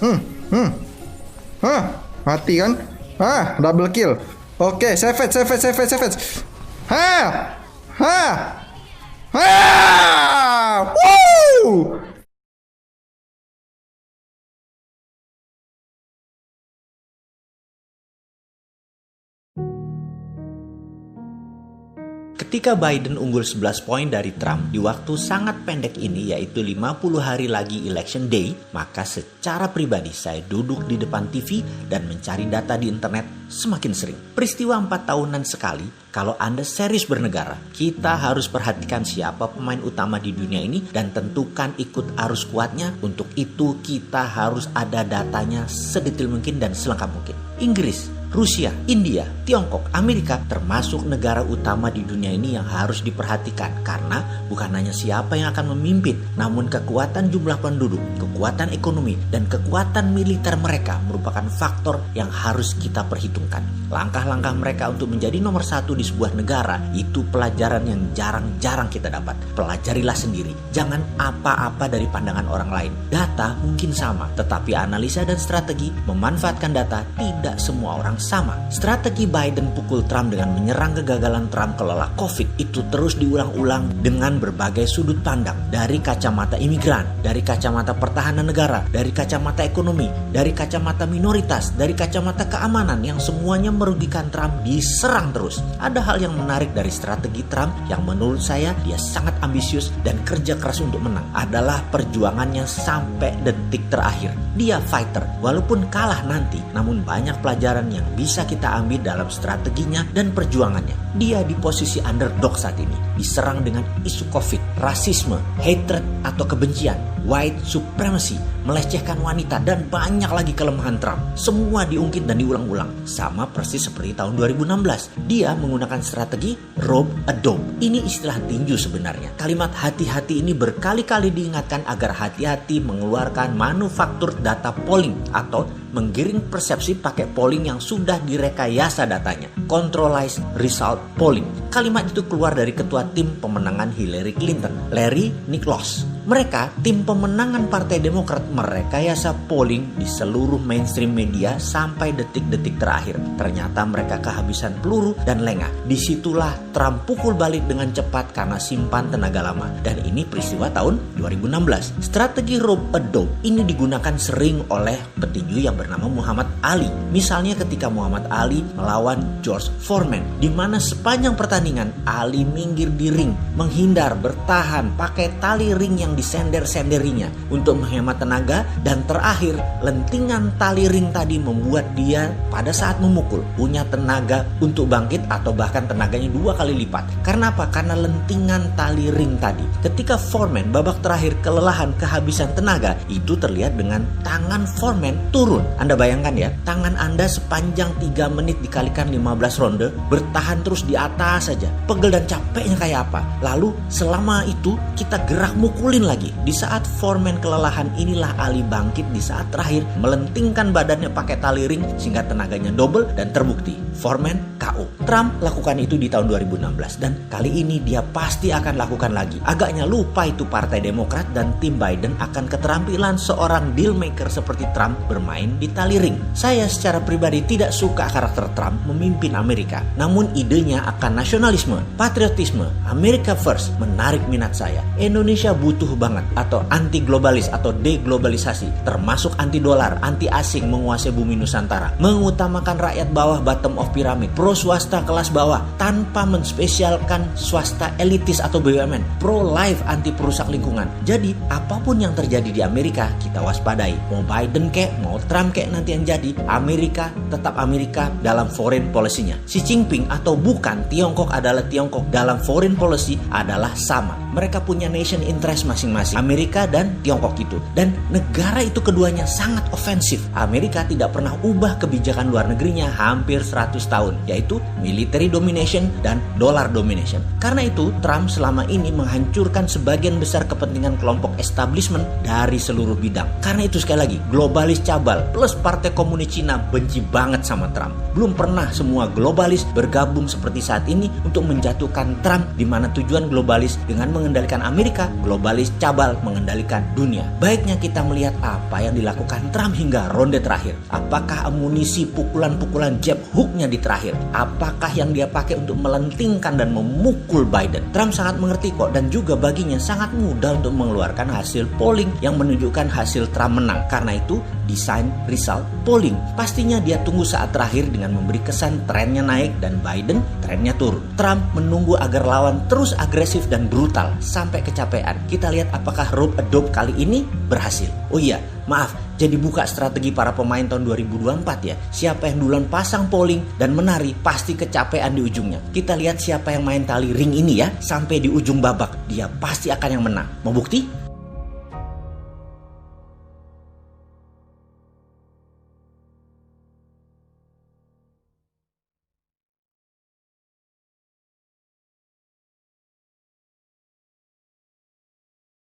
Hmm, hmm. Mati kan? Double kill. Oke, savage. Woo! Ketika Biden unggul 11 poin dari Trump di waktu sangat pendek ini, yaitu 50 hari lagi election day, maka secara pribadi saya duduk di depan TV dan mencari data di internet semakin sering. Peristiwa 4 tahunan sekali, kalau Anda serius bernegara, kita harus perhatikan siapa pemain utama di dunia ini dan tentukan ikut arus kuatnya. Untuk itu kita harus ada datanya sedetail mungkin dan selengkap mungkin. Inggris, Rusia, India, Tiongkok, Amerika termasuk negara utama di dunia ini yang harus diperhatikan karena bukan hanya siapa yang akan memimpin, namun kekuatan jumlah penduduk, kekuatan ekonomi, dan kekuatan militer mereka merupakan faktor yang harus kita perhitungkan. Langkah-langkah mereka untuk menjadi nomor satu di sebuah negara itu pelajaran yang jarang-jarang kita dapat. Pelajarilah sendiri, jangan apa-apa dari pandangan orang lain. Data mungkin sama, tetapi analisa dan strategi memanfaatkan data tidak semua orang sama. Strategi Biden pukul Trump dengan menyerang kegagalan Trump kelola COVID itu terus diulang-ulang dengan berbagai sudut pandang. Dari kacamata imigran, dari kacamata pertahanan negara, dari kacamata ekonomi, dari kacamata minoritas, dari kacamata keamanan yang semuanya merugikan Trump diserang terus. Ada hal yang menarik dari strategi Trump yang menurut saya dia sangat ambisius dan kerja keras untuk menang adalah perjuangannya sampai detik terakhir. Dia fighter, walaupun kalah nanti, namun banyak pelajaran yang bisa kita ambil dalam strateginya dan perjuangannya. Dia di posisi underdog saat ini, diserang dengan isu COVID, rasisme, hatred atau kebencian, white supremacy, melecehkan wanita, dan banyak lagi kelemahan Trump. Semua diungkit dan diulang-ulang, sama persis seperti tahun 2016. Dia menggunakan strategi rope a dope. Ini istilah tinju sebenarnya. Kalimat hati-hati ini berkali-kali diingatkan agar hati-hati mengeluarkan manufaktur data polling atau menggiring persepsi pakai polling yang sudah direkayasa datanya. Controlized result polling. Kalimat itu keluar dari ketua tim pemenangan Hillary Clinton, Larry Nichols. Mereka, tim pemenangan Partai Demokrat, merekayasa polling di seluruh mainstream media sampai detik-detik terakhir. Ternyata mereka kehabisan peluru dan lengah. Disitulah Trump pukul balik dengan cepat karena simpan tenaga lama. Dan ini peristiwa tahun 2016. Strategi rope a dope ini digunakan sering oleh petinju yang bernama Muhammad Ali. Misalnya ketika Muhammad Ali melawan George Foreman, di mana sepanjang pertandingan Ali minggir di ring, menghindar, bertahan, pakai tali ring yang disender-senderinya untuk menghemat tenaga, dan terakhir lentingan tali ring tadi membuat dia pada saat memukul punya tenaga untuk bangkit atau bahkan tenaganya 2 kali lipat. Karena apa? Karena lentingan tali ring tadi. Ketika Foreman babak terakhir kelelahan, kehabisan tenaga, itu terlihat dengan tangan Foreman turun. Anda bayangkan ya, tangan Anda sepanjang 3 menit dikalikan 15 ronde bertahan terus di atas saja. Pegel dan capeknya kayak apa? Lalu selama itu kita gerak mukulin lagi. Di saat Foreman kelelahan, inilah Ali bangkit di saat terakhir, melentingkan badannya pakai tali ring sehingga tenaganya double dan terbukti Foreman KO. Trump lakukan itu di tahun 2016 dan kali ini dia pasti akan lakukan lagi. Agaknya lupa itu Partai Demokrat dan tim Biden akan keterampilan seorang deal maker seperti Trump bermain di tali ring. Saya secara pribadi tidak suka karakter Trump memimpin Amerika, namun idenya akan nasionalisme, patriotisme, America first menarik minat saya. Indonesia butuh banget atau anti globalis atau deglobalisasi, termasuk anti dolar, anti asing menguasai bumi Nusantara, mengutamakan rakyat bawah bottom of pyramid, pro swasta kelas bawah tanpa menspesialkan swasta elitis atau BUMN, pro life anti perusak lingkungan. Jadi apapun yang terjadi di Amerika kita waspadai. Mau Biden kek, mau Trump kek nanti yang jadi, Amerika tetap Amerika dalam foreign policy-nya. Xi Jinping atau bukan, Tiongkok adalah Tiongkok dalam foreign policy adalah sama. Mereka punya nation interest masing-masing, Amerika dan Tiongkok itu. Dan negara itu keduanya sangat ofensif. Amerika tidak pernah ubah kebijakan luar negerinya hampir 100 tahun, yaitu military domination dan dollar domination. Karena itu Trump selama ini menghancurkan sebagian besar kepentingan kelompok establishment dari seluruh bidang. Karena itu sekali lagi, globalis cabal plus Partai Komunis Cina benci banget sama Trump. Belum pernah semua globalis bergabung seperti saat ini untuk menjatuhkan Trump, di mana tujuan globalis dengan mengendalikan Amerika, globalis cabal mengendalikan dunia. Baiknya kita melihat apa yang dilakukan Trump hingga ronde terakhir. Apakah amunisi pukulan-pukulan jab hooknya di terakhir? Apakah yang dia pakai untuk melentingkan dan memukul Biden? Trump sangat mengerti kok, dan juga baginya sangat mudah untuk mengeluarkan hasil polling yang menunjukkan hasil Trump menang. Karena itu, desain result polling. Pastinya dia tunggu saat terakhir dengan memberi kesan trennya naik dan Biden trennya turun. Trump menunggu agar lawan terus agresif dan brutal sampai kecapean. Kita lihat apakah rope adopt kali ini berhasil. Oh iya, maaf, jadi buka strategi para pemain tahun 2024 ya. Siapa yang duluan pasang polling dan menari pasti kecapean di ujungnya. Kita lihat siapa yang main tali ring ini ya, sampai di ujung babak. Dia pasti akan yang menang. Mau bukti?